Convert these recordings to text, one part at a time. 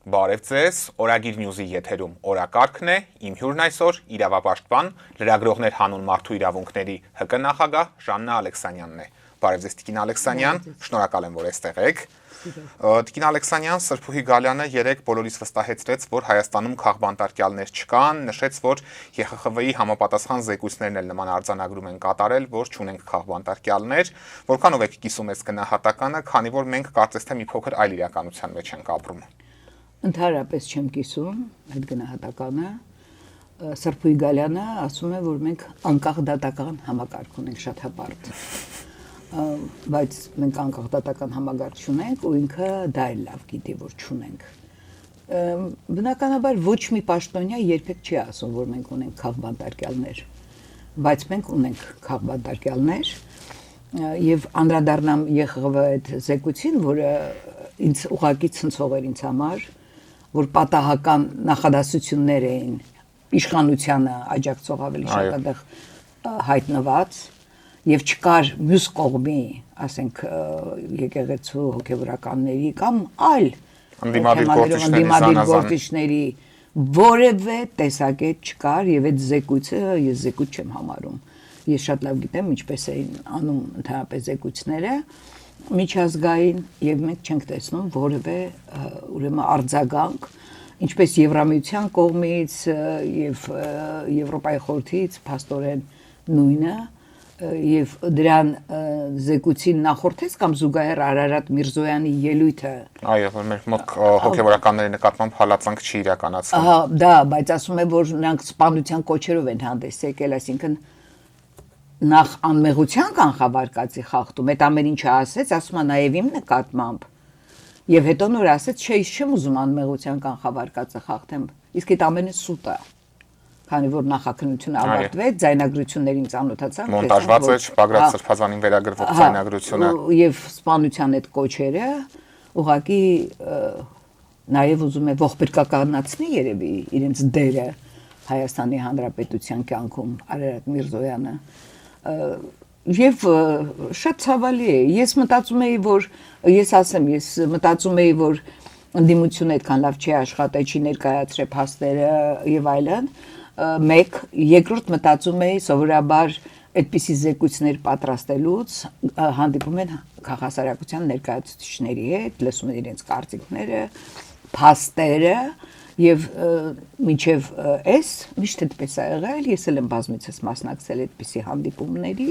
Բարև ձեզ, Օրագիր Նյուզի եթերում օրակարգն է, իմ հյուրն այսօր իրավապաշտպան, լրագրողներ հանուն մարդու իրավունքների ՀԿ նախագահ Ժաննա Ալեքսանյանն է։ Բարև ձեզ Տիկին Ալեքսանյան, շնորհակալ եմ, որ այստեղ եք։ Տիկին Ալեքսանյան, Սրբուհի Գալյանը երեկ բոլորիս վստահեցրեց, որ Հայաստանում քաղբանտարկյալներ չկան, նշեց, որ ԵԽԽՎ-ի համապատասխան զեկույցներն էլ նման արձանագրում են կատարել, որ չունենք քաղբանտարկյալներ, որքանով եք կիսում այս գնահատականը, քանի որ մենք կարծես թե մի փոքր այլ իրականության մեջ ենք ապրում։ Ընդհանրապես չեմ կիսում այդ գնահատականը։ Սրբուհի Գալյանը ասում է, որ մենք անկախ դատական համակարգ ունենք, շատ հպարտ։ Բայց մենք անկախ դատական համակարգ չունենք ու ինքը դա էլ լավ գիտի, որ չունենք։ Բնականաբար ոչ մի պաշտոնյա երբեք չի ասում, որ մենք ունենք քաղբանտարկյալներ, բայց մենք ունենք քաղբանտարկյալներ եւ անդրադառնամ ԵԽԽՎ այդ զեկույցին, որը ինձ ուղղակի ցնցող էր ինձ համար, որ պատահական նախադասություններ էին իշխանությանը աջակցող ավելի շատ այդտեղ հայտնված եւ չկար մյուս կողմի, ասենք եկեղեցու հոգեվորականների կամ այլ ընդդիմադիր գործիչների որևէ տեսակետ չկար եւ այդ զեկույցը ես զեկույց չեմ համարում։ Ես շատ լավ գիտեմ ինչպես էին անում ընդհանրապես զեկույցները միջազգային եւ մենք չենք տեսնում որևէ ուրեմն արձագանք ինչպես Եվրամիության կողմից եւ Եվրոպայի խորհրդից փաստորեն նույնը եւ դրան զեկույցին նախորդեց կամ զուգահեռ Արարատ Միրզոյանի ելույթը այո որ մեր մոտ հոգեվորականների նկատմամբ հալածանք չի իրականացվում ահա դա բայց ասում է որ նրանք սպանության կոչերով են հանդես եկել այսինքն նախ անմեղության կանխավարկածի խախտում, այդ ամեն ինչը ասեց, ասում է նաև իմ նկատմամբ։ Եվ հետո նոր ասեց, չէ, ես չեմ ուզում անմեղության կանխավարկածը խախտեմ, իսկ այդ ամենը սուտ է։ Քանի որ նախաքննությունը ավարտվեց, ձայնագրություններին ծանոթացանք, մոնտաժված է Բագրատ Սրբազանին վերագրվող ձայնագրությունը եւ սպանության այդ կոչերը ուղղակի նաև ուզում է ողբերգականացնի երևի իրենց դերը Հայաստանի Հանրապետության կյանքում Արարատ Միրզոյանը եւ շատ ցավալի է ես մտածում էի որ ես մտածում էի որ ընդդիմությունը այդքան լավ չի աշխատել չի ներկայացրել փաստերը եւ այլն մեկ երկրորդ մտածում էի սովորաբար այդպիսի զեկույցներ պատրաստելուց հանդիպում են քաղաքասարակության ներկայացուցիչների հետ լսում են իրենց կարծիքները փաստերը Եվ մինչև այս միշտ այդպես է եղել, ես էլ եմ բազմիցս մասնակցել այդպիսի հանդիպումների։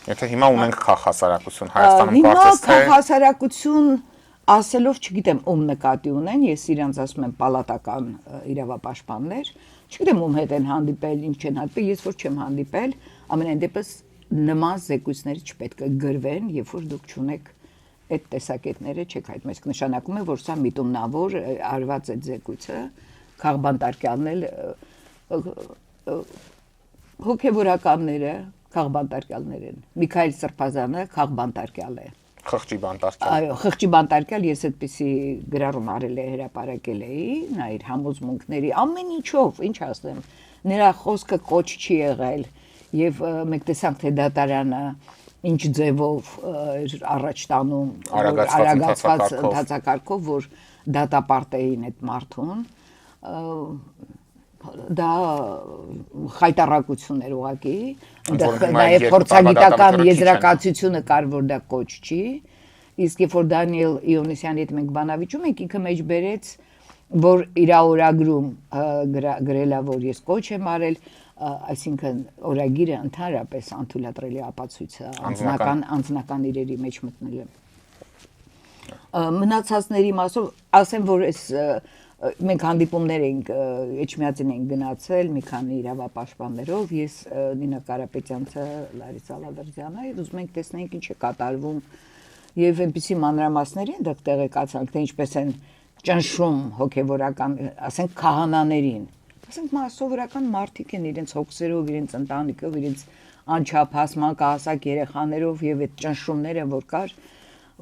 Եթե հիմա ունենք քաղաքասարակություն Հայաստանում կարծես թե քաղաքասարակություն ասելով չգիտեմ ում նկատի ունեն, ես իրանց ասում եմ պալատական իրավապաշտպաններ, չգիտեմ ում հետ են հանդիպել, ինչ են հանդիպել, ես որ չեմ հանդիպել, ամենայն դեպս նման զեկույցները չպետք է գրվեն, երբ որ դուք չունեք այդ տեսակետները չեք հայտնում, իսկ նշանակում է, որ սա միտումնավոր արված այդ զեկույցը, քաղբանտարկյալներ հոգեվորականները քաղբանտարկյալներ են։ Միքայել Սրբազանը քաղբանտարկյալ է։ Խղճի բանտարկյալ։ Այո, խղճի բանտարկյալ ես այդպիսի գրառում արել է հրապարակել էի, նա իր համոզմունքների ամեն ինչով, ինչ ասեմ, նրա խոսքը կոչ չի եղել եւ մենք տեսանք թե դատարանը ինչ ձևով առաջ տանում արագացված ընթացակարգով որ դատապարտեին այդ մարդուն դա խայտարակություն էր ուղղակի այնտեղ նաև փորձագիտական եզրակացությունը կար որ դա կոչ չի իսկ երբ որ Դանիել Իոնիսյանի հետ մենք բանավիճում ենք ինքը մեջ բերեց որ իր օրագրում գրելա որ ես կոչ եմ արել այսինքն օրագիրը ընդհանրապես անթույլատրելի ապացույց է անձնական իրերի մեջ մտնել է մնացածների մասով ասեմ որ այս մենք հանդիպումներ ենք Էջմիածին ենք գնացել մի քանի իրավապաշտպաններով ես Նինա Կարապետյանցը Լարիսա Լադրզյանը եւ ուզում ենք տեսնենք ինչ է կատարվում եւ այնպիսի մանրամասների այնտեղ տեղեկացանք թե ինչպես են ճնշում հոգեվորական ասենք քահանաներին ասենք մասսովորական մարդիկ են իրենց հոգսերով, իրենց ընտանիքով, իրենց անչափահաս մանկահասակ երեխաներով եւ այդ ճնշումները որ կար,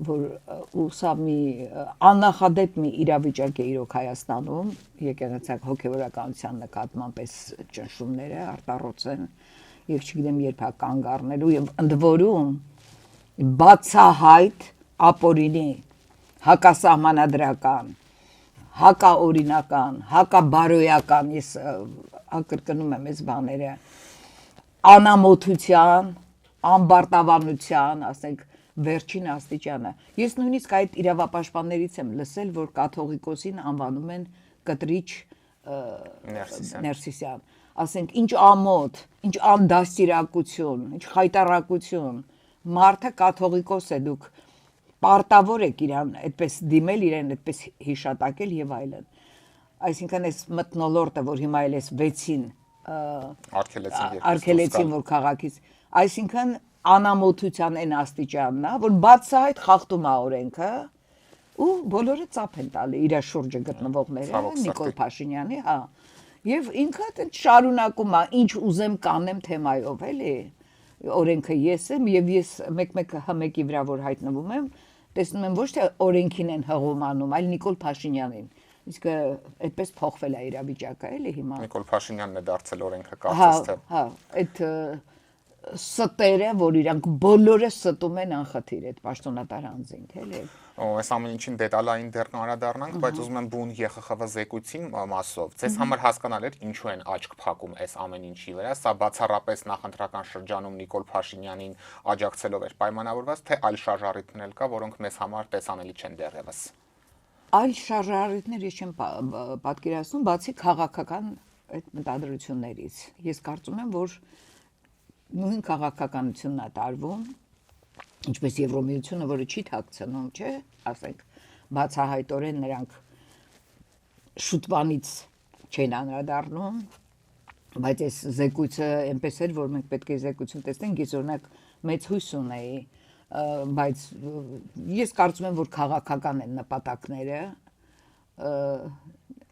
որ ու սա մի աննախադեպ մի իրավիճակ է իրոք Հայաստանում, եկեղեցակ հոգեվորականության նկատմամբ այս ճնշումները արտառոց են եւ չգիտեմ երբ է կանգ առնելու եւ ընդ որում բացահայտ ապօրինի հակասահմանադրական հակաօրինական, հակաբարոյական, ես ակրկնում եմ այս բաները, անամոթության, ամբարտավանության, ասենք վերջին աստիճանը։ Ես նույնիսկ այդ իրավապաշտպաններից եմ լսել, որ կաթողիկոսին անվանում են կտրիչ Ներսիսյան։ Ասենք ինչ ամոթ, ինչ անդաստիրակություն, ինչ խայտառակություն, մարդը կաթողիկոս է, դուք պարտավոր եք իրան այդպես դիմել, իրեն այդպես հիշատակել եւ այլն։ Այսինքն այս մթնոլորտը, որ հիմա էլ էս 6-ին արգելեցին, որ քաղաքից, այսինքն անամոթության այն աստիճանն է, որ բացահայտ խախտում է օրենքը ու բոլորը ծափ են տալի իր շուրջը գտնվողները, Նիկոլ Փաշինյանի, հա։ Եվ ինքը շարունակում է, ինչ ուզեմ կանեմ թեմայով, էլի։ Օրենքը ես եմ եւ ես մեկ-մեկ հմեկի վրա որ հայտնվում եմ, տեսնում եմ ոչ թե օրենքին են հղում անում, այլ Նիկոլ Փաշինյանին։ Իսկ այդպես փոխվել է իրավիճակը, էլի հիմա։ Նիկոլ Փաշինյանն է դարձել օրենքը կարծես թե։ Հա, այդ ստերը, որ իրանք բոլորը ստում են անխտիր այդ պաշտոնատար անձինք, էլի։ Այս ամեն ինչին դետալային դեռ անդրադառնանք, բայց ուզում եմ բուն ԵԽԽՎ զեկույցին մասով։ Ձեզ համար հասկանալ էր ինչու են աչք փակում այս ամեն ինչի վրա, սա բացառապես նախընտրական շրջանում Նիկոլ Փաշինյանին աջակցելով էր պայմանավորված, թե այլ շարժառիթներ կա, որոնք մեզ համար տեսանելի չեն դեռևս։ Այլ շարժառիթներ ես չեմ պատկերացնում, բացի քաղաքական այդ մտադրություններից։ Ես կարծում եմ, որ նույն քաղաքականությունն է տարվում, ինչպես Եվրոմիությունը, որը չի թաքցնում, չէ, ասենք, բացահայտորեն նրանք շուտվանից չեն անդրադառնում, բայց այս զեկույցը այնպես էր, որ մենք պետք է զեկույցում տեսնենք, ես օրինակ մեծ հույս ունեի, բայց ես կարծում եմ, որ քաղաքական են նպատակները,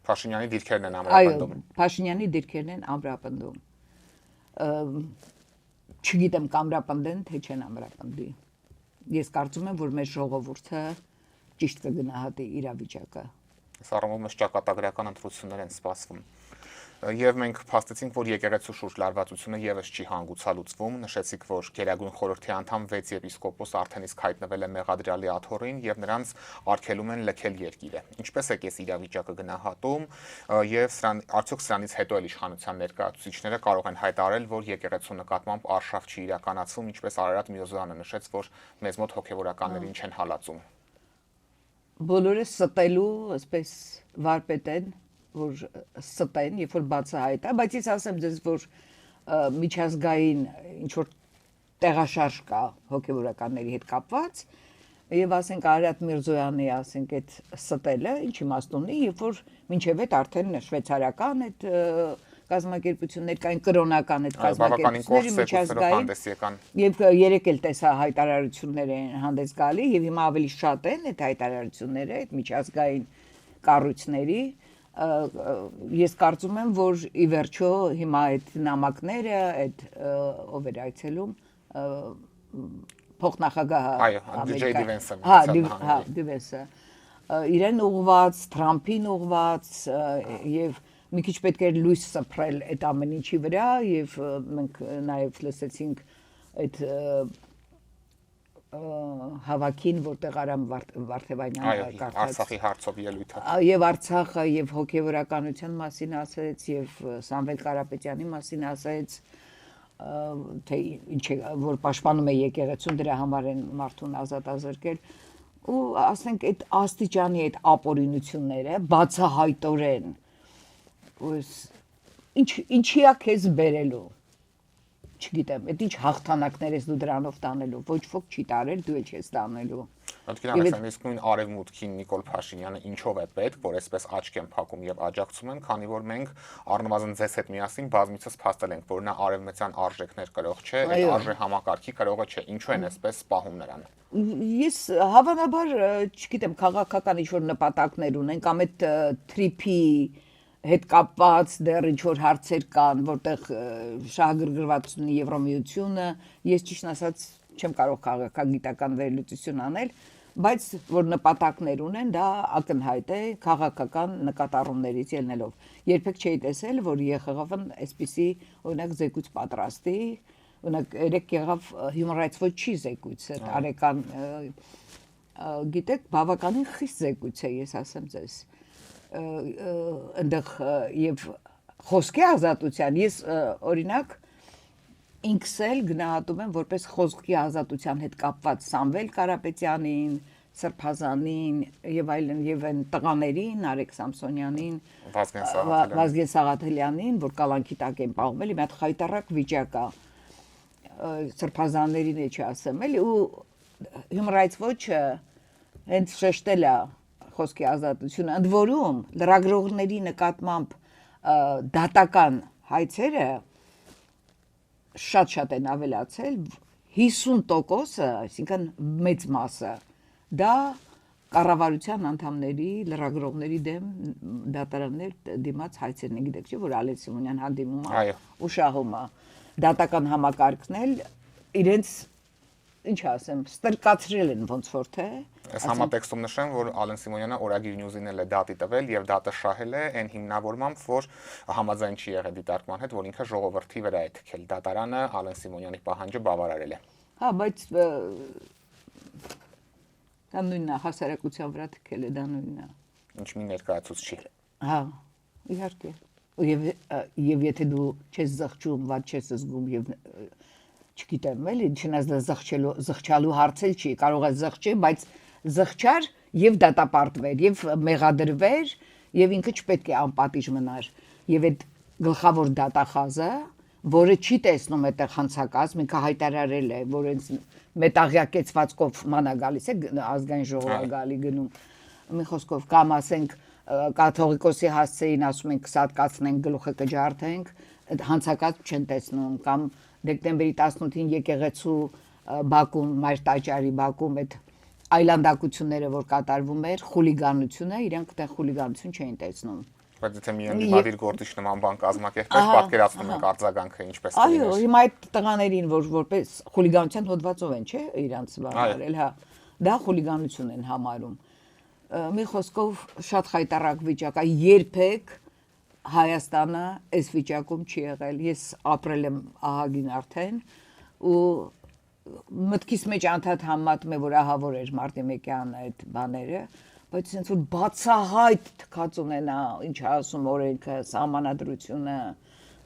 Փաշինյանի դիրքերն են ամրապնդում։ Այո, Փաշինյանի դիրքերն են ամրապնդում։ Չգիտեմ կամրապնդեն, թե չեն ամրապնդի։ Ես կարծում եմ, որ մեր ժողովուրդը ճիշտ կգնահատի իրավիճակը։ Այս առումով մեծ ճակատագրական ընտրություններ են սպասվում։ Եվ մենք փաստեցինք, որ եկեղեցու շուրջ լարվածությունը եւս չի հանգուցալուծվում, նշեցիք, որ Գերագույն խորհրդի անդամ 6 եպիսկոպոս արդեն իսկ հայտնվել է մեղադրյալի աթոռին եւ նրանց արգելում են լքել երկիրը։ Ինչպես է կես իրավիճակը գնահատում եւ արդյոք սրանից հետո էլ իշխանության ներկայացուցիչները կարող են հայտարարել, որ եկեղեցու նկատմամբ արշավ չի իրականացվում, ինչպես Արարատ Միրզոյանը նշեց, որ մեզ մոտ հոգեվորականներին չեն հալածում։ Բոլորը ստելու, այսպես վարպետ են, որ ստեն, երբ որ բացահայտ է, բայց ես ասեմ ձեզ, որ միջազգային ինչ-որ տեղաշարժ կա հոգևորականների հետ կապված, եւ ասենք Արարատ Միրզոյանի, ասենք այդ ստելը, ինչ իմաստ ունի, երբ որ մինչև այդ արդեն շվեյցարական այդ կազմակերպություններ կային, կրոնական այդ կազմակերպությունները միջազգային, եւ երեք էլ տեսա հայտարարություններ են հանդես գալի, եւ հիմա ավելի շատ են այդ հայտարարությունները, այդ միջազգային կառույցների։ Ես կարծում եմ, որ ի վերջո հիմա այդ նամակները, այդ ով էր այցելում, փոխնախագահը Դիվենսը, հա, Դիվենսը, իրեն ուղված, Թրամփին ուղված եւ մի քիչ պետք էր լույս սփռել այդ ամեն ինչի վրա եւ մենք նաեւ լսեցինք այդ հավաքին, որտեղ Արամ Վարդևանյանը կարծաց Արցախի հարցով ելույթը։ Եվ Արցախը եւ հոգեվորականության մասին ասեց եւ Սամվել Կարապետյանի մասին ասեց, թե ինչ է, որ պաշտպանում է եկեղեցուն, դրա համար են մարդուն ազատ ազրկել ու ասենք այդ աստիճանի այդ ապօրինությունները բացահայտորեն ինչի է քեզ բերելու չգիտեմ, այդ ինչ հաղթանակներ ես դու դրանով տանելու, ոչ ոք չի տարել, դու էլ չես տանելու։ Իսկ նույն արևմուտքին Նիկոլ Փաշինյանը ինչով է պետք, որ այսպես աչք են փակում եւ աջակցում են, քանի որ մենք առնվազն ձեզ հետ միասին բազմիցս փաստել ենք, որ նա արևմտյան արժեքներ կրող չէ, այդ արժե համակարգի կրողը չէ, ինչու են այսպես սպահում նրան։ Ես հավանաբար, չգիտեմ, քաղաքական ինչ-որ նպատակներ ունեն կամ այդ թրիփի հետ կապված դեռ ինչ-որ հարցեր կան, որտեղ շահագրգռված ունի Եվրոմիությունը, ես ճիշտ ասած չեմ կարող քաղաքագիտական վերլուծություն անել, բայց որ նպատակներ ունեն, դա ակնհայտ է քաղաքական նկատառումներից ելնելով։ Երբեք չէի տեսել, որ ԵԽՂՎ-ն այսպիսի օրինակ զեկույց պատրաստի, օրինակ երեք եղավ Human Rights Watch-ի զեկույց, այդ արեկան գիտեք, բավականին խիստ զեկույց է, ես ասեմ ձեզ։ այնտեղ եւ խոսքի ազատության ես օրինակ ինքս էլ գնահատում եմ որպես խոսքի ազատության հետ կապված Սամվել Կարապետյանին, Սրբազանին եւ այլն եւ այն տղաներին Նարեկ Սամսոնյանին, Վազգեն Սաղաթելյանին, որ կալանքի տակ են պահում, էլի մի հատ խայտարակ վիճակ է Սրբազաններին էի ասեմ, էլի ու Human Rights Watch-ը հենց շեշտել է խոսքի ազատությունը, ընդ որում լրագրողների նկատմամբ դատական հայցերը շատ են ավելացել 50%-ը, այսինքն մեծ մասը դա կառավարության անդամների, լրագրողների դեմ դատարաններ դիմաց հայցերն են, գիտեք չէ, որ Ալեն Սիմոնյան հանդիմում է ու շահում է դատական համակարգն էլ իրենց ինչ ասեմ, ստրկացրել են ոնց որ թե Այս համատեքստում նշեմ, որ Ալեն Սիմոնյանը Օրագիր Նյուզին էլ է դատի տվել եւ դատը շահել է այն հիմնավորմամբ, որ համաձայն չի եղել դիտարկման հետ, որ ինքը ժողովրդի վրա է թքել։ Դատարանը Ալեն Սիմոնյանի պահանջը բավարարել է։ Հա, բայց դա նույնն է, հասարակության վրա թքել է, դա նույնն է։ Ինչ մի ներկայացուցչի։ Հա, իհարկե։ Եվ եթե դու չես զղջում, ված չես զգում եւ չգիտեմ, էլի, չնայած դա զղջալու հարցել չի, կարող է զղջել, բայց զղջար եւ դատապարտվեր եւ մեղադրվեր եւ ինքը չպետք է անպատիժ մնար եւ այդ գլխավոր դատախազը որը չի տեսնում այդտեղ հանցակազմ ինքը հայտարարել է որ այնց մետաղյակեցվածքով մանա գալիս է ազգային ժողովը գալի գնում մի խոսքով կամ ասենք կաթողիկոսի հասցեին ասում ենք սատկացնենք գլուխը կջարդենք հանցակազմ չեն տեսնում կամ դեկտեմբերի 18-ին եկեղեցու Բաքում Մայր տաճարի Բաքում այդ այլանդակությունները որ կատարվում էր խուլիգանությունը իրենք այդտեղ խուլիգանություն չէին տեսնում բայց եթե մի ընդդիմադիր գործիչ նման բան կազմակերպեր պատկերացնում ենք արձագանքը ինչպես այո հիմա այդ տղաներին որ որպես խուլիգանության հոդվածով են չէ իրանց բանարել հա դա խուլիգանություն են համարում մի խոսքով շատ խայտարակ վիճակ է երբեք Հայաստանը այս վիճակում չի եղել ես ապրել եմ ահագին արդեն ու մտքիս մեջ անդադ համատում է որ ահա որ էր Մարտի 1-յանը այդ բաները բայց sense որ բացահայտ թքած ունենա ինչ ասում օրենքը սահմանադրությունը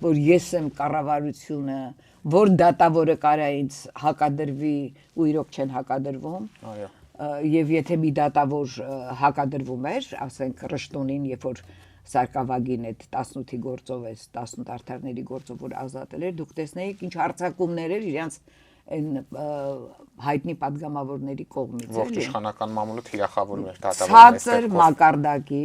որ ես եմ կառավարությունը որ դատավորը կարա ինձ հակադրվի ու իրոք չեն հակադրվում այո եւ եթե մի դատավոր հակադրվում էր ասենք Ռշտունին երբ որ Սարգսակին այդ 18-ի գործով է 18 արդարների գործով որ ազատել էր դուք տեսնեիք ինչ հարձակումներ էր իրանց այն հայտնի падգամավորների կողմից ողջ իշխանական մամուլը թիրախավորում էր դատավորների ցածր մակարդակի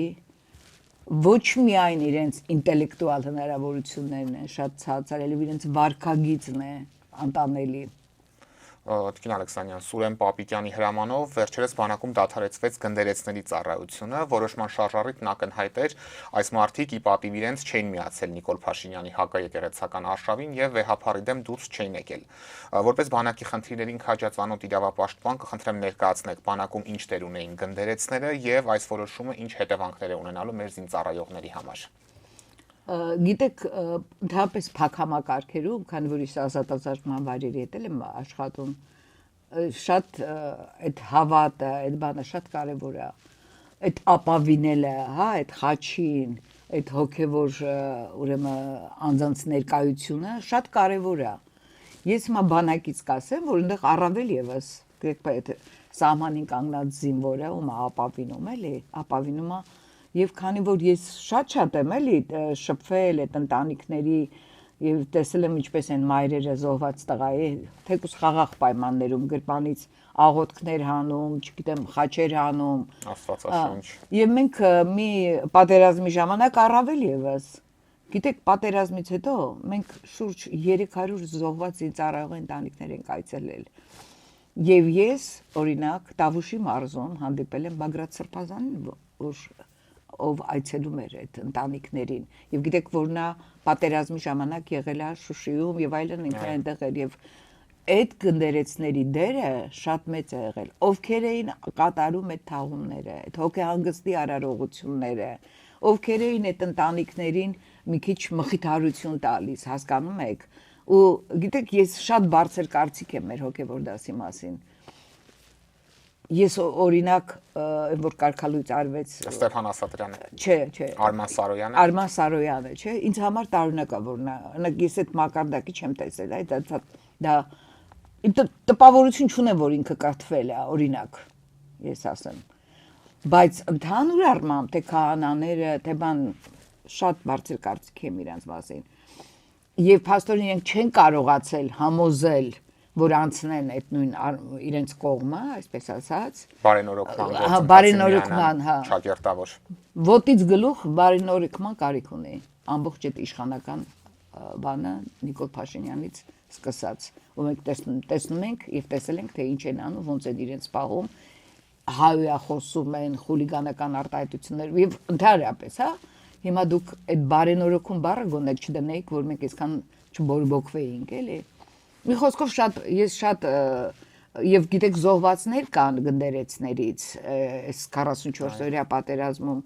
ոչ միայն իրենց ինտելեկտուալ հնարավորություններն են շատ ցածր, այլև իրենց վարքագիծն է անտանելի Տիկին Ալեքսանյան, Սուրեն Պապիկյանի հրամանով վերջերս բանակում դադարեցվեց գնդերեցների ծառայությունը, որոշման շարժառիթն ակնհայտ էր, այս մարդիկ ի պատիվ իրենց չէին միացել Նիկոլ Փաշինյանի հակաեկեղեցական արշավին եւ վեհափառի դեմ դուրս չէին եկել։ Որպես բանակի խնդիրներին քաջածանոթ իրավապաշտպան կխնդրեմ ներկայացնեք բանակում ինչ դեր ունեին գնդերեցները եւ այս որոշումը ինչ հետևանքներ է ունենալու մեր զինծառայողների համար։ Գիտեք, ընդհանրապես փակ համակարգերում, քանի որ ես ազատազրկման վայրերի հետ եմ աշխատում, շատ այդ հավատը, այդ բանը շատ կարևոր է։ Այդ ապավինելը, հա, այդ խաչին, այդ հոգևոր ուրեմն անձանց ներկայությունը շատ կարևոր է։ Ես հիմա բանակից կասեմ, որ այնտեղ առավել եւս, գրեք, սահմանին կանգնած զինվորը ում ապավինում էլի, ապավինում է Եվ քանի որ ես շատ եմ էլի շփվել այդ ընտանիքների եւ տեսել եմ ինչպես են մայրերը զոհված տղայի թեկուս խաղաղ պայմաններում գրպանից աղոթքներ հանում, չգիտեմ, խաչեր հանում, Աստվածաշունչ։ Եվ մենք մի պատերազմի ժամանակ առավել եւս գիտեք պատերազմից հետո մենք շուրջ 300 զոհված ծառայող ընտանիքներ ենք այցելել։ Եվ ես օրինակ Տավուշի մարզում հանդիպել եմ Բագրատ Սրբազանին, որ ով այցելում էր այդ ընտանիքներին եւ գիտեք որ նա պատերազմի ժամանակ եղել է Շուշիում եւ այլն ինքը այնտեղ էր եւ այդ գնդերեցների դերը շատ մեծ է եղել ովքեր էին կատարում այդ թաղումները այդ հոգեհանգստի արարողությունները ովքեր էին այդ ընտանիքներին մի քիչ մխիթարություն տալիս հասկանում եք ու գիտեք ես շատ բարձր կարծիք եմ մեր հոգեվոր դասի մասին ես օրինակ որ կարգալույծ արվեց Ստեփան Ասատրյանը։ Չէ, Արման Սարոյանը։ Արման Սարոյանը, չէ, ինձ համար տարօրինակ է որ նա ես այդ մակարդակի չեմ տեսել, այ դա տպավորություն չունեմ որ ինքը կրթվել է, օրինակ, ես ասեմ։ Բայց ընդհանուր առմամբ թե քահանաները, թե բան շատ բարձր կարծիք եմ իրանց մասին։ Եվ փաստորեն իրենք չեն կարողացել համոզել որ անցնեն այդ նույն իրենց կողմը, այսպես ասած, բարենորոգման, ճակերտավոր։ Ոտից գլուխ բարենորոգման կարիք ունի, ամբողջ այդ իշխանական բանը Նիկոլ Փաշինյանից սկսած, ու մենք տեսնում ենք եւ տեսել ենք թե ինչ են անում, ոնց են իրենց պահում, հայոյախոսում են, խուլիգանական արտահայտություններ եւ ընդհանրապես, հա, հիմա դուք այդ բարենորոգում բառը գոնե չդնեիք, որ մենք այսքան չբորբոքվեինք, էլի։ Մի խոսքով ես շատ եւ գիտեք զոհվածներ կան գնդերեցներից այս 44-օրյա պատերազմում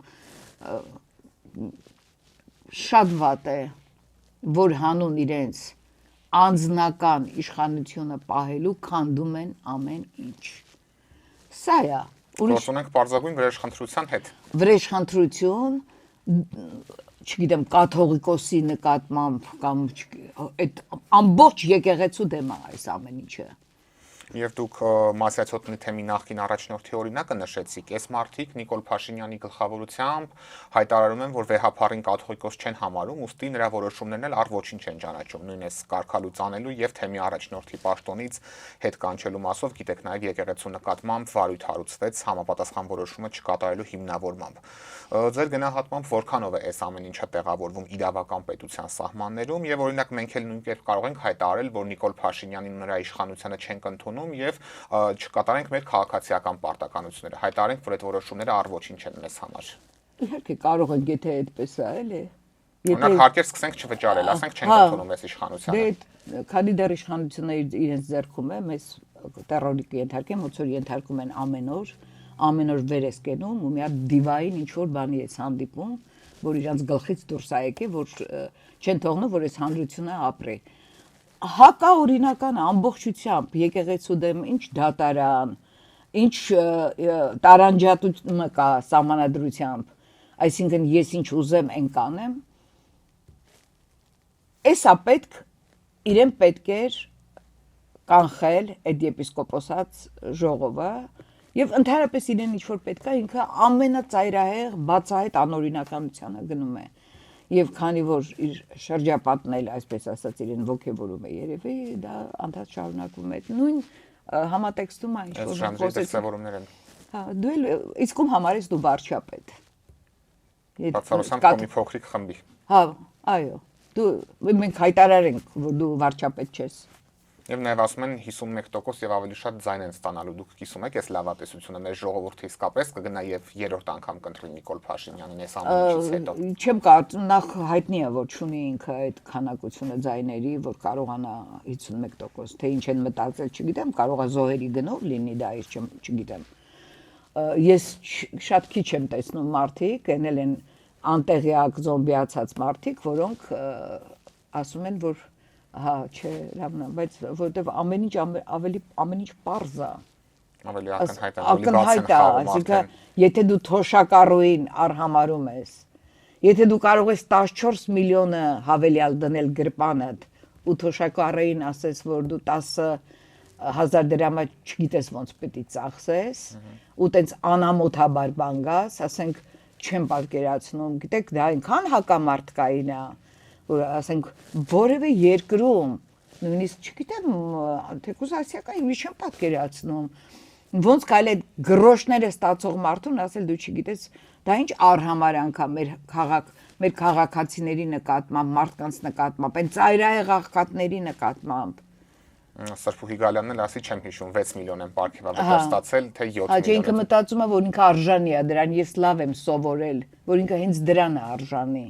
շատ վատ է որ հանուն իրենց անձնական իշխանությունը պահելու քանդում են ամեն ինչ սա է Ուրիշ ունենք բարձրագույն վրեժխնդրության հետ վրեժխնդրություն չգիտեմ կաթողիկոսի նկատմամբ կամ այդ ամբողջ եկեղեցու դեմ է այս ամեն ինչը Եվ դուք Մասյացոտնի թեմի նախկին առաջնորդի օրինակը նշեցիք, այս մարդիկ Նիկոլ Փաշինյանի գլխավորությամբ հայտարարում են, որ վեհափառին կաթողիկոս չեն համարում, ուստի նրա որոշումներն էլ առ ոչինչ չեն ճանաչում, նույնիսկ կարգալուց անելու եւ թեմի առաջնորդի պաշտոնից հետ կանչելու մասով, գիտեք նաեւ եկեղեցու նկատմամբ վարույթ հարուցվեց համապատասխան որոշումը չկատարելու հիմնավորմամբ։ Ձեր գնահատմամբ որքանով է այս ամեն ինչը տեղավորվում իրավական պետության սահմաններում եւ օրինակ մենք էլ նույն կերպ կարող ենք հայտարարել, որ Նիկոլ Փաշինյանին նրա իշխանությունը չենք ընդունում եւ չկատարենք մեր քաղաքացիական պարտականությունները։ Հայտարարենք, որ այդ որոշումները առ ոչինչ են մեզ համար։ Իհարկե կարող ենք, եթե այդպես է, էլի։ Օրինակ հարկեր սկսենք չվճարել, ասենք չենք ընդունում այս իշխանությանը։ Դե քանի դեռ իշխանությունը իրենց ձեռքում է, մեզ տերորիկ ենթարկեմ, ոնց որ ենթարկում են ամեն օր վեր ես կենում ու մի հատ դիվային ինչ որ բանի է հանդիպում, որ իրանց գլխից դուրս է եկել, որ չեն թողնում, որ այս հանրությունը ապրի։ Հակա օրինական ամբողջությամբ եկեղեցու դեմ ինչ դատարան, ինչ տարանջատություն կա սահմանադրությամբ, այսինքն ես ինչ ուզեմ այն կանեմ, էսա իրեն պետք էր կանխել այդ եպիսկոպոսած ժողովը Եվ ընդհանրապես իրեն ինչ որ պետք է ինքը ամենածայրահեղ բացահայտ անօրինականությանը գնում է եւ քանի որ իր շրջապատն էլ այսպես ասած իրեն ոգևորում է երևի դա անդադ շարունակվում է նույն համատեքստում է ինչ որ խոսեցավորումներ են հա դու էլ իսկում համարես դու վարչապետ Բացառությամբ կոմի փոքրիկ խմբի հա այո դու մենք հայտարարենք որ դու վարչապետ ես Եվ նաև ասում են 51% եւ ավելի շատ ձայն են ստանալու դուք կիսում եք այս լավատեսությունը մեր ժողովուրդը իսկապես կգնա եւ երրորդ անգամ կընտրի Նիկոլ Փաշինյանին այս ամեն ինչից հետո Չեմ կարծում նախ հայտնի է որ չունի ինքը այդ քանակությունը ձայների որ կարողանա 51% թե ինչ են մտածել չգիտեմ կարող է զոհերի գնով լինի դա ես չգիտեմ ես շատ քիչ եմ տեսնում մարդիկ ենել են անտեղյակ զոմբիացած մարդիկ որոնք ասում են որ Հա, չէ, լավն է, բայց որովհետև ամեն ինչ պարզ է։ Ավելի ակնհայտ է, այսինքն եթե դու թոշակառուին արհամարում ես, եթե դու կարող ես 14 միլիոնը հավելյալ դնել գրպանդ ու թոշակառուին ասես, որ դու 10,000 դրամը չգիտես ոնց պետք է ծախսես, ու տենց անամոթաբար բան գաս, ասենք չեմ պատկերացնում, գիտեք, դա այնքան հակամարտկային է որ ասենք որևէ երկրում նույնիսկ չգիտեմ թեկուզ ասիական ինչ չեմ պատկերացնում ոնց կարելի է գրոշները ստացող մարդուն ասել դու չգիտես դա ինչ արհամարանք է մեր քաղաքացիների նկատմամբ մարդկանց նկատմամբ այն ծայրահեղ աղքատների նկատմամբ Սրփուհի Գալյանն էլ ասի չեմ հիշում 6 միլիոն են պարգևավճար ստացել թե 7 միլիոն Հա ինքը մտածում է որ ինքը արժանի է դրան ես լավ եմ սովորել որ ինքը հենց դրան է արժանի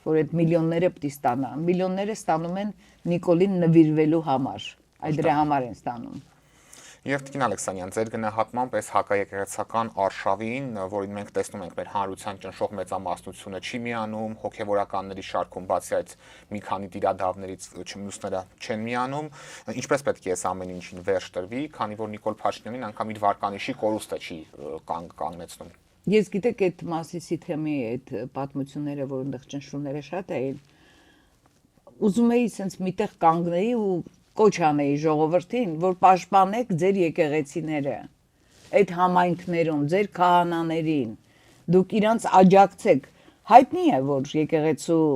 որ այդ միլիոնները պետք է ստանա։ Միլիոնները ստանում են Նիկոլին նվիրվելու համար։ Այդ դրա համար են ստանում։ Եվ Տիկին Ալեքսանյան, ձեր գնահատմամբ այս հակաեկեղեցական արշավին, որին մենք տեսնում ենք մեր հանրության ճնշող մեծամասնությունը չի միանում, հոգևորականների շարքում բացի այդ մի քանի տիրադավներից մյուսները չեն միանում, ինչպես պետք է այս ամեն ինչին վերջ տրվի, քանի որ Նիկոլ Փաշինյանին անգամ իր վարկանիշի կորուստը չի կանգնեցնում։ Ես գիտեք այդ մասիսի թեմի այդ պատմությունները, որ այնտեղ ճնշումները շատ էին, ուզում էի sense միտեղ կանգնեի ու կոչ անեի ժողովրդին, որ պաշտպանեք ձեր եկեղեցիները, այդ համայնքներում, ձեր քահանաներին, դուք իրանց աջակցեք։ Հայտնի է, որ եկեղեցու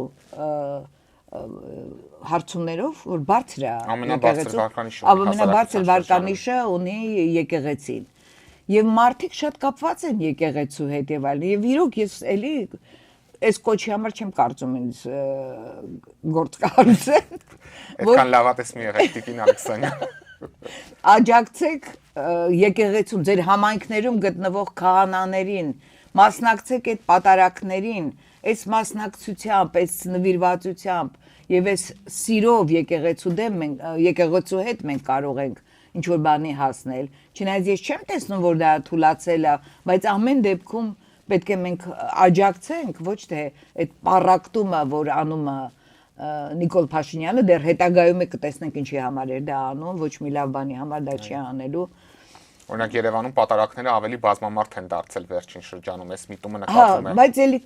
հարցումներով, որ բարձր է ամենաբարձր վարկանիշը ունի եկեղեցին։ Եվ մարդիկ շատ կապված են եկեղեցու հետ եւ այլն։ Եվ իրոք ես էլի այս կոչի համար չեմ կարծում ինձ գործ կառուցեն։ Այդքան լավատես մի եղեք Տիկին Ալեքսանյան։ Աջակցեք եկեղեցում, ձեր համայնքներում գտնվող քահանաներին, մասնակցեք այդ պատարակներին, այս մասնակցությամբ, այս նվիրվածությամբ եւ այս սիրով եկեղեցու դեմ մենք եկեղեցու հետ մենք կարող ենք ինչ որ բանի հասնել։ Չնայած ես չեմ տեսնում, որ դա թուլացել է, բայց ամեն դեպքում պետք է մենք աջակցենք, ոչ թե այդ պարակտումը, որ անում է Նիկոլ Փաշինյանը, դեռ հետագայում է կտեսնենք ինչի համար էր դա անում, ոչ մի լավ բանի համար դա չի անելու։ Օրինակ Երևանում պատարակները ավելի բազմամարդ են դարձել վերջին շրջանում, այս միտումը նկատվում է։ Բայց էլի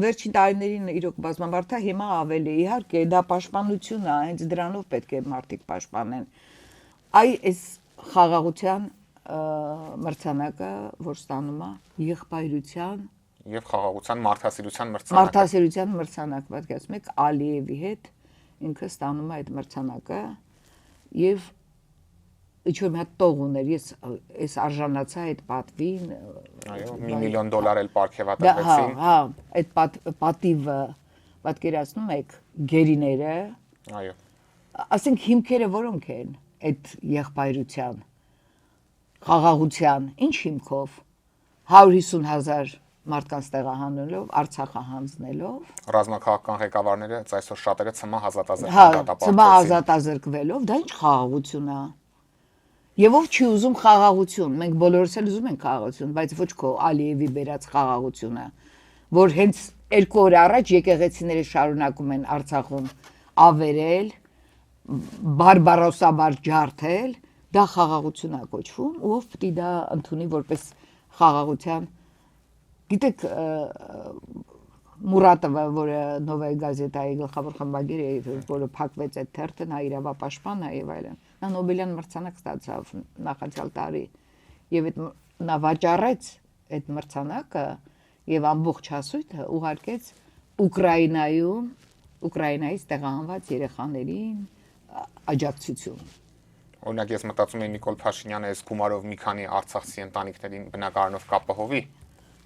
վերջին տարիներին իրոք բազմամարդ է, հիմա ավելի իհարկե դա պաշտպանություն է, հենց դրանով պետք է մարդիկ պաշտպանեն։ Այս խաղաղության մրցանակը, որ ստանում է եղբայրության եւ խաղաղության մարդասիրության մրցանակը։ Մարդասիրության մրցանակ, պատկերացնում եք, Ալիևի հետ ինքը ստանում է այդ մրցանակը եւ ինչ-որ մի հատ տող ուներ, ես արժանացա այդ պատվին։ Այո, $1 միլիոն էլ պարգևատրվեցին։ Հա, այդ պատիվը պատկերացնում եք գերիները։ Այո։ Ասենք հիմքերը որոնք են այդ եղբայրության, խաղաղության, ինչ հիմքով 150,000 մարդկանց տեղահանելով, Արցախը հանձնելով, ռազմաքաղաքական ղեկավարները այսօր շատերը ցմահ ազատազրկվելով, դա ինչ խաղաղություն է։ Եվ ով չի ուզում խաղաղություն, մենք բոլորս էլ ուզում ենք խաղաղություն, բայց ոչ քո Ալիևի բերած խաղաղությունը, որ հենց 2 օր առաջ եկեղեցիները շարունակում են Արցախում ավերել, բարբարոսաբար ջարդել, դա խաղաղություն է կոչվում, ու ով պետք է դա ընդունի որպես խաղաղության։ Գիտեք, Մուրատովը, որը Նովոյ գազետայի գլխավոր խմբագիր է, որը փակվեց այդ թերթը, նա իրավապաշտպան է եւ այլն։ Նա Նոբելյան մրցանակ ստացավ նախանցյալ տարի եւ նա վաճառեց այդ մրցանակը եւ ամբողջ հասույթը ուղարկեց Ուկրաինայից տեղահանված երեխաներին աջակցություն։ Օրինակ ես մտածում եմ Նիկոլ Փաշինյանը այս գումարով մի քանի արցախցի ընտանիքներին բնակարանով կապահովի։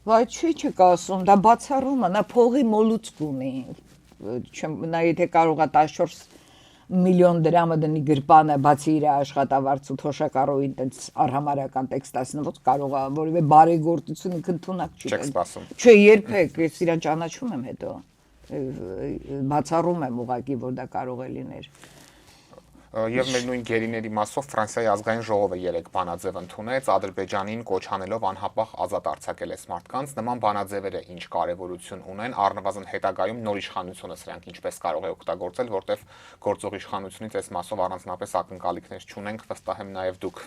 Բայց չի կասում, դա բացառում է, նա փողի մոլուցք ունի։ Նա եթե կարող է 14 միլիոն դրամը դնի գրպանը, բացի իր աշխատավարձ ու թոշակառուին տենց արհամարական տեքստ ասնի, ոչ կարող է որևէ բարեգործություն ընդունակ չի։ Չեք սպասում։ Չէ, երբեք, ես իրան ճանաչում եմ հետո։ Բացառում եմ ուղղակի, որ դա կարող է լինել։ Եվ մեր նույն գերիների մասով Ֆրանսիայի ազգային ժողովը 3 բանաձև ընդունեց, Ադրբեջանին կոչ անելով անհապաղ ազատ արձակել այս մարդկանց։ Նման բանաձևերը ինչ կարևորություն ունեն, առնվազն հետագայում նոր իշխանությունը սրանք ինչպես կարող է օգտագործել, որտեղ գործող իշխանությունից այս մասով առանձնապես ակնկալիքներ չունենք, վստահ եմ նաև դուք։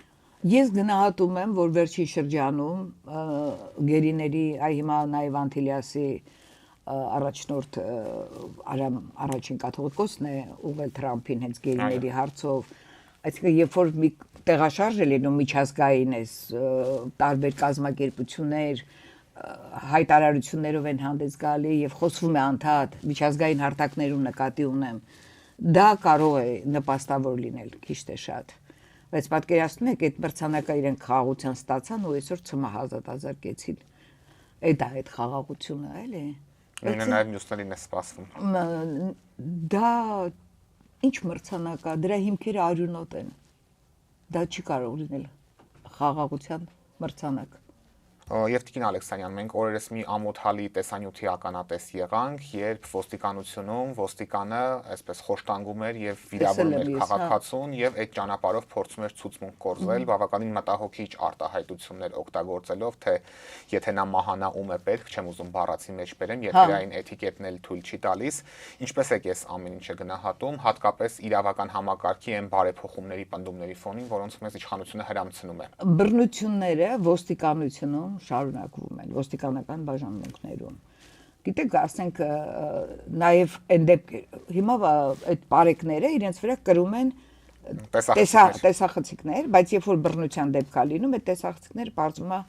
Ես գնահատում եմ, որ վերջին շրջանում գերիների, հիմա նաև Անտիլիասի առաջնորդ առաջին կաթողիկոսն է ուղղել Թրամփին հենց գերիների հարցով, այսինքն երբ որ մի տեղաշարժ է լինում միջազգային էս տարբեր կազմակերպություններ հայտարարություններով են հանդես գալի եւ խոսվում է անդադ միջազգային հարթակներում նկատի ունեմ, դա կարող է նպաստավոր լինել քիչ թե շատ, բայց պատկերացնում եք այդ մրցանակը իրենք խաղաղության ստացան ու այսօր ցմահ ազատազրկեցին, այդ խաղաղությունը էլի։ Նույնը նաև մյուսներին է սպասվում։ Դա ինչ մրցանակ է, դրա հիմքերը արյունոտ են։ Դա չի կարող լինել խաղաղության մրցանակ։ Եվ Տիկին Ալեքսանյան, մենք օրերս մի ամոթալի տեսանյութի ականատես եղանք, երբ ոստիկանությունում ոստիկանը այսպես խոշտանգում էր եւ վիրավորում էր քաղաքացուն եւ այդ ճանապարհով փորձում էր ցուցմունք կորզել, բավականին մտահոգիչ արտահայտություններ օգտագործելով, թե եթե նա մահանա ում է պետք, չեմ ուզում բառացի մեջ բերեմ, եթերային էտիկետն էլ թույլ չի տալիս, ինչպես եք այս ամեն ինչը գնահատում, հատկապես իրավական համակարգի այն բարեփոխումների պնդումների ֆոնին, որոնց մեզ իշխանությունը հրամցնում է։ Բռնությունները ոստիկանությունում շարունակվում են ոստիկանական բաժանմունքներում։ Գիտեք, ասենք նաև այն հիմա այդ բարեկները իրենց վրա կրում են տեսախցիկներ, բայց երբ որ բռնության դեպք կա լինում, այդ տեսախցիկները բարձում է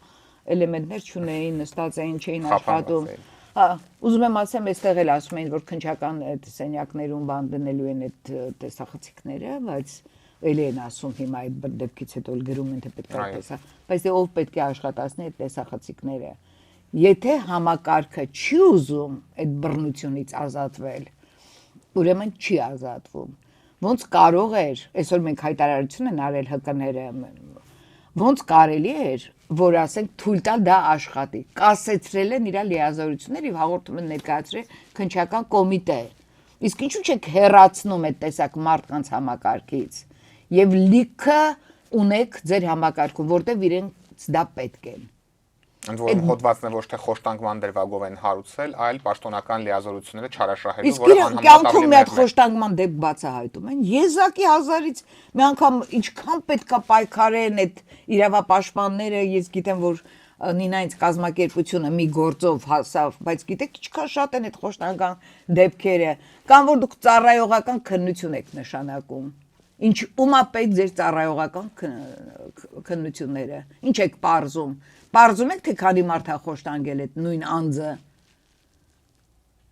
էլեմենտներ չունեին, նստած էին, չէին աշխատում։ Հա, ուզում եմ ասեմ, այստեղ էլ ասում էին, որ քննչական այդ սենյակներում բան դնելու են այդ տեսախցիկները, բայց էլի են ասում հիմա այդ դեպքից հետո գրում են թե պետք է տեսա, բայց ով պետք է աշխատացնի այդ տեսախցիկները։ Եթե համակարգը չի ուզում այդ բռնությունից ազատվել, ուրեմն չի ազատվում։ Ոնց կարող էր, այսօր մենք հայտարարություն են արել ՀԿ-ները, ոնց կարելի էր, որ ասենք թույլ տալ դա աշխատի։ Կասեցրել են իր լիազորությունները եւ հաղորդում են ներկայացրել քննչական կոմիտե։ Իսկ ինչու՞ չեք հեռացնում այդ տեսակ մարդկանց համակարգից։ Եվ լիքը ունեք ձեր համակարգում, որտեղ իրենց դա պետք է։ Ընդ որում հոդվածն է ոչ թե խոշտանգման դրվագով են հարուցել, այլ պաշտոնական լիազորությունները չարաշահելու, որը անհամեմատ կյանքում մի հատ խոշտանգման դեպք բացահայտում են։ Եզակի հազարից մի անգամ ինչքան պետքա պայքարեն այդ իրավապաշտպանները, ես գիտեմ, որ Նինայից կազմակերպությունը մի գործով հասավ, բայց գիտեք ինչքան շատ են այդ խոշտանգան դեպքերը, կամ որ դուք ծառայողական քննություն եք նշանակում։ Ինչ ումա պետք ձեր ծառայողական քննությունները։ Ինչ եք պարզում։ Պարզում եք թե քանի մարդ է խոշտանգել այդ նույն անձը։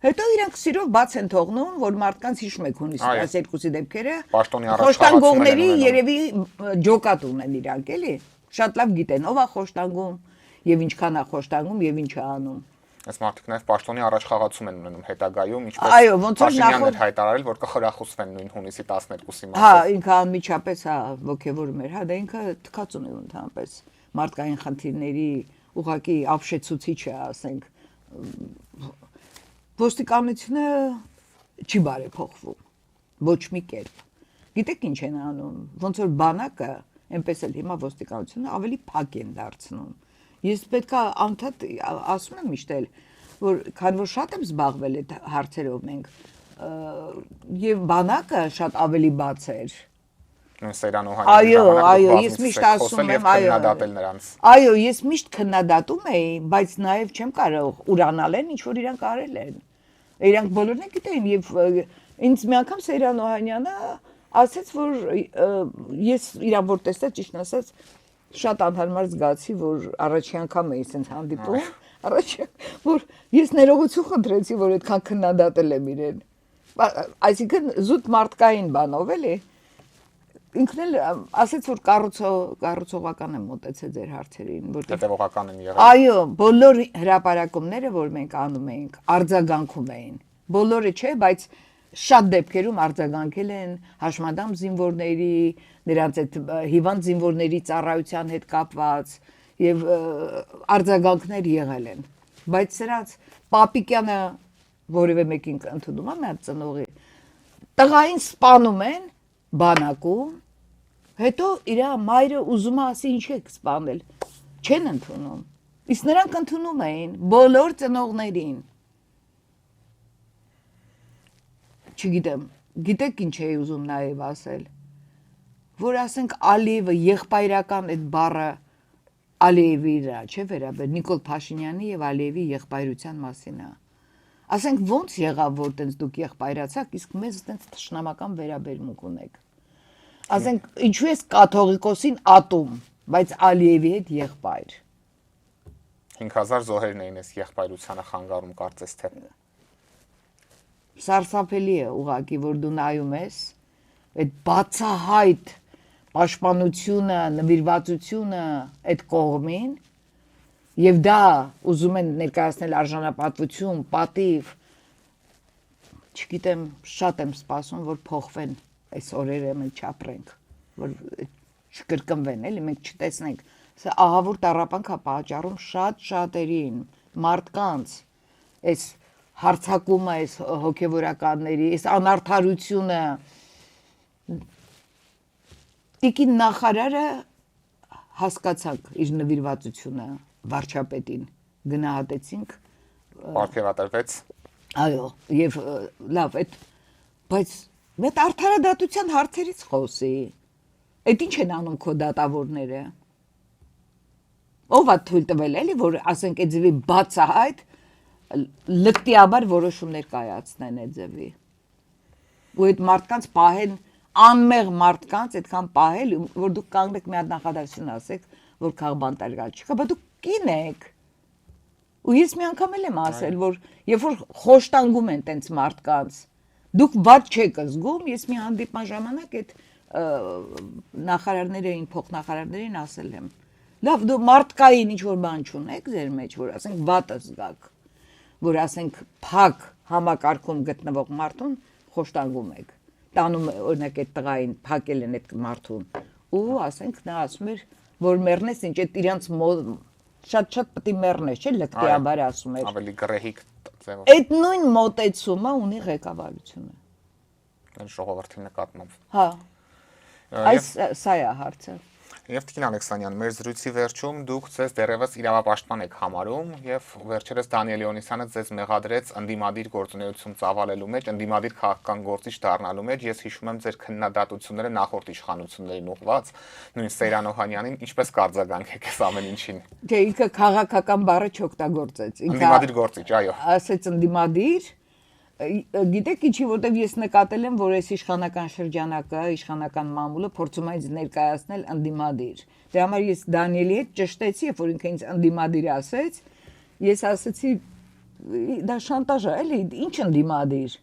Հետո իրանք սիրով բաց են թողնում, որ մարդկանց հիշում եք հունիսի 12-ի դեպքերը։ Խոշտանգողների երևի ջոկատ ունեն իրանք, էլի։ Շատ լավ գիտեն ով է խոշտանգում եւ ինչքան է խոշտանգում եւ ինչ է անում։ Այս մարդիկ նաև պաշտոնի առաջխաղացում են ունենում հետագայում, ինչպես Փաշինյանն էր հայտարարել, որ կխրախուսվեն նույն հունիսի 12-ի մասով։ Հա, ինքը անմիջապես ոգևորում էր, հա, դա ինքը թքած ունի ընդհանրապես մարդկային խնդիրների ուղղակի ապշեցուցիչ է, ասենք։ Ոստիկանությունը չի բարեփոխվում ոչ մի կերպ։ Գիտեք ինչ են անում, ոնց որ բանակը, այնպես էլ հիմա ոստիկանությունը ավելի փակ են դարձնում։ Ես պետքա անդադ ասում եմ միշտ էլ, որ քանի որ շատ եմ զբաղվել այդ հարցերով մենք, եւ բանակը շատ ավելի բաց էր։ Սերան Օհանյանի այո, ես միշտ ասում եմ, այո, ես միշտ քննադատում էի, բայց նաեւ չեմ կարող ուրանալ են, ինչ որ իրանք արել են։ Իրանք բոլորն են գիտեն եւ ինձ մի անգամ Սերան Օհանյանը ասաց, որ ես իրան որ տեսա ճիշտ ասած շատ անհարմար զգացի, որ առաջի անգամ էի sense հանդիպում, որ ես ներողություն խնդրեցի, որ այդքան քննադատել եմ իրեն։ Այսինքն զուտ մարդկային բանով էլի։ Ինքն էլ ասաց, որ կառուցողական եմ մոտեցել ձեր հարցերին, որտեղ հետևողական են եղել։ Այո, բոլոր հրապարակումները, որ մենք անում էինք, արձագանքում էին։ Բոլորը չէ, բայց շատ դեպքերում արձագանքել են հաշմանդամ զինվորների, նրանց այդ հիվանդ զինվորների ծառայության հետ կապված եւ արձագանքներ եղել են։ Բայց սրանց Պապիկյանը որևէ մեկին ընդունում է մի հատ ծնողի տղային սպանում են բանակում, հետո իր մայրը ուզում է ասի ինչ եք սպանել, չեն ընդունում։ Իսկ նրանք ընդունում էին բոլոր ծնողներին։ Չգիտեմ, գիտեք ինչ էի ուզում նաև ասել, որ ասենք Ալիևը եղբայրական այդ բառը Ալիևի իրա, չէ վերաբեր Նիկոլ Փաշինյանի եւ Ալիևի եղբայրության մասին է։ Ասենք ոնց եղավ, որ տենց դուք եղբայրացաք, իսկ մեզ տենց թշնամական վերաբերմունք ունեք։ Ասենք ինչու ես կաթողիկոսին ատում, բայց Ալիևի հետ եղբայր։ 5000 զոհերն էին այս եղբայրությանը խանգարում կարծես թե։ Սարսափելի է ուղղակի, որ դու նայում ես այդ բացահայտ պաշտպանությունը, նվիրվածությունը այդ կողմին եւ դա ուզում են ներկայացնել արժանապատվություն, պատիվ։ Չգիտեմ, շատ եմ սպասում, որ փոխվեն այս օրերը մենք չապրենք, որ չկրկնվեն, էլի մենք չտեսնենք Սա ահավոր տառապանք է պատճառում շատ շատերին, մարդկանց, այս հարցակումը, այս հոգևորականների, այս անարդարությունը։ Տիկին նախարարը հասկացանք իր նվիրվածությունը վարչապետին, գնահատեցինք, Պարգևատրվեց։ այո, եւ լավ, բայց մեծ արդարադատության հարցերից խոսի։ Այդ ինչ են անում քո դատավորները։ Ով է թույլ տվել էլի, որ ասենք այդ ձևի բացահայտ լկտիաբար որոշումներ կայացնեն այդ ձևի։ Ու այդ մարդկանց պահեն, անմեղ մարդկանց այդքան պահել, որ դուք կանգնեք մի հատ նախադասություն ասեք, որ քաղբանտարկալ չկա, բայց դուք կին եք։ Ու ես մի անգամ էլ եմ ասել, որ երբ որ խոշտանգում են տենց մարդկանց, դուք ված չեք զգում, ես մի հանդիպման ժամանակ այդ նախարարներին, փոխնախարարներին ասել եմ. լավ, դու մարդկային ինչ որ բան չունեք ձեր մեջ, որ ասենք վատը զգաք, որ ասենք փակ համակարգում գտնվող մարդուն խոշտանգում եք, տանում օրինակ այդ տղային փակել են այդ մարդուն, ու ասենք նա ասում էր, որ մեռնես, ինչ այդ իրանց շատ պետք է մեռնես, չէ՞, լկտիաբար ասում էր։ Ավելի գրեհիկ ձևով։ Այդ նույն մոտեցումը ունի ղեկավարությունը։ Այն ժողովրդի նկատմամբ։ Հա։ Այս սա է հարցը։ Եվ Տիկին Ալեքսանյան, մեր զրույցի վերջում դուք ձեզ դեռևս իրավապաշտպան եք համարում եւ վերջերս Դանիել Լեոնիսյանը ձեզ մեղադրեց ընդդիմադիր գործունեություն ծավալելու մեջ, ընդդիմադիր քաղաքական գործիչ դառնալու մեջ։ Ես հիշում եմ ձեր քննադատությունները նախորդ իշխանություններին ուղղված, նույն Սեյրան Օհանյանին, ինչպես կարձագանք եք այս ամեն ինչին։ Դե ինքը քաղաքական բառը չօգտագործեց։ Ընդդիմադիր գործիչ, այո։ Ասեց ընդդիմադիր։ Գիտեք ինչի, որտեվ ես նկատել եմ, որ այս իշխանական շրջանակը, իշխանական մամուլը փորձում է ինձ ներկայացնել ընդդիմադիր։ Դրա համար ես Դանիելի հետ ճշտեցի, երբ որ ինքը ինձ ընդդիմադիր ասեց, ես ասեցի դա շանտաժ է, էլի, ինչ ընդդիմադիր։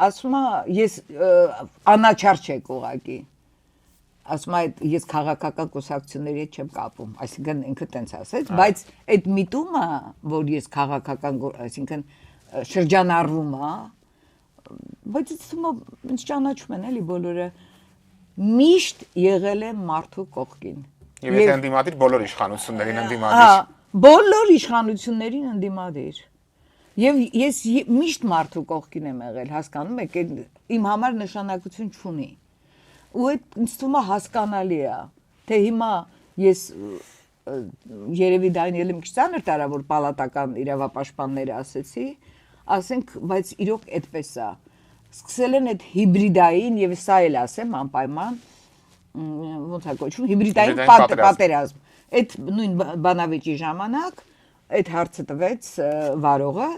Ասում է, ես անաչառ չեք ուղակի։ Ասում է, ես քաղաքական կուսակցությունների հետ չեմ կապում, այսինքն ինքը տենց ասեց, բայց այդ միտումը, որ ես քաղաքական, այսինքն շրջանառվում է, բայց ինձ ճանաչում են էլի բոլորը, միշտ եղել է մարդու կողքին։ Եվ եթե ընդդիմադիր բոլոր իշխանություններին ընդդիմադիր։ Բոլոր իշխանություններին ընդդիմադիր։ Եվ ես միշտ մարդու կողքին եմ եղել, հասկանում եք, իմ համար նշանակություն չունի։ Ու այդ ինձ թվում է հասկանալի է, թե հիմա ես երևի Դանիելը մի քիչ ծանր տարա, որ պալատական իրավապաշտպանները ասեցի, ասենք, բայց իրոք այդպես է։ Սկսել են այդ հիբրիդային, եւ սա էլ ասեմ անպայման, ոնց է կոչվում, հիբրիդային պատերազմ։ Այդ նույն բանավեճի ժամանակ այդ հարցը տվեց վարողը,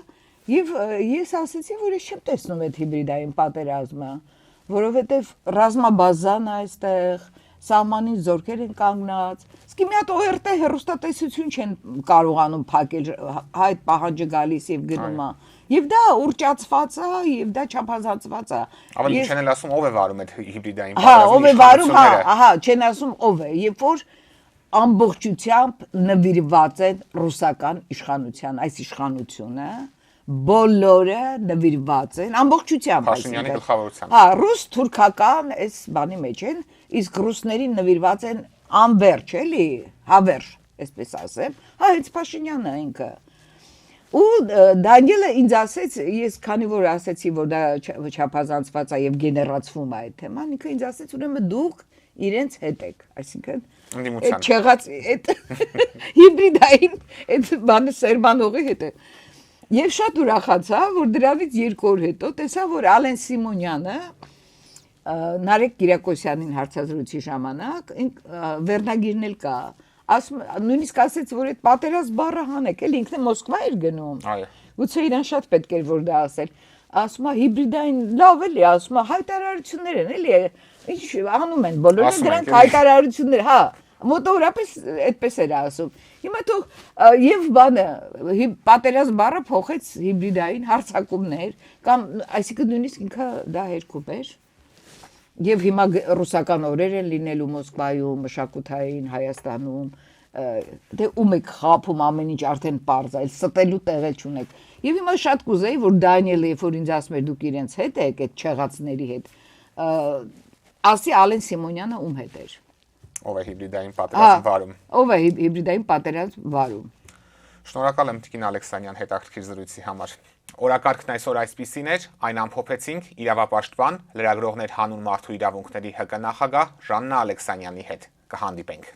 եւ ես ասեցի, որ ես չեմ տեսնում այդ հիբրիդային պատերազմը, որովհետեւ ռազմաբազան է այստեղ, սահմանին զորքեր են կանգնած։ Իսկ մի հատ ORT հեռուստատեսություն չեն կարողանում փակել, այդ պահանջը գալիս եւ գնում է։ Եվ դա ուռճացված է, եւ դա չափազանցված է։ Ավելի չեն էլ ասում ով է վարում այդ հիբրիդային պատերազմը։ Հա, ով է վարում, հա, չեն ասում ով է, երբ որ ամբողջությամբ նվիրված են ռուսական իշխանության, այս իշխանությունը, բոլորը նվիրված են ամբողջությամբ, Փաշինյանի գլխավորությամբ։ Հա, ռուս-թուրքական այս բանի մեջ են, իսկ ռուսներին նվիրված են անվերջ, էլի, հավերժ, այսպես ասեմ, հա, հենց Փաշինյանը ինքը։ Ու Դանիելը ինձ ասեց, ես քանի որ ասեցի, որ դա չափազանցված է եւ գեներացվում է այդ թեման, ինքը ինձ ասեց, ուրեմն դուք իրենց հետ եք, այսինքն այդ չեղած այդ հիբրիդային այդ բանը Սերմանողի հետ է։ Եվ շատ ուրախացա, որ դրանից 2 օր հետո տեսա, որ Ալեն Սիմոնյանը Նարեկ Կիրակոսյանին հարցազրույցի ժամանակ վերնագիրն էլ կա, նույնիսկ ասեց, որ այդ պատերազմ բառը հանեք, էլ ինքն է Մոսկվա էր գնում։ Այո։ Գուցե իրան շատ պետք էր որ դա ասել։ Ասում է հիբրիդային լավ էլի, ասում է հայտարարություններ են, էլի, ինչ անում են բոլորը դրանք հայտարարություններ, հա, մոտավորապես այդպես էր ասում։ Հիմա թող եւ բանը պատերազմ բառը փոխեց հիբրիդային հարձակումներ կամ այսինքն նույնիսկ ինքը դա հերքում էր։ Եվ հիմա ռուսական օրեր են լինելու Մոսկվայում, մշակութային Հայաստանում, դե ում եք խափում ամեն ինչ արդեն պարզ է, այլ ստելու տեղ չունեք։ Եվ հիմա շատ կուզեի, որ Դանիելը, երբ որ ինձ ասում էր դուք իրենց հետ եք, այդ չեղածների հետ, ասի Ալեն Սիմոնյանը ում հետ էր։ Ով է հիբրիդային պատերազմ վարում։ Ով է հիբրիդային պատերազմ վարում։ Շնորհակալ եմ Տիկին Ալեքսանյան հետաքրքիր զրույցի համար։ Օրակարգն այսօր այսպիսին էր, այն ամփոփեցինք իրավապաշտպան, լրագրողներ հանուն մարդու իրավունքների ՀԿ նախագահ Ժաննա Ալեքսանյանի հետ։ Կհանդիպենք։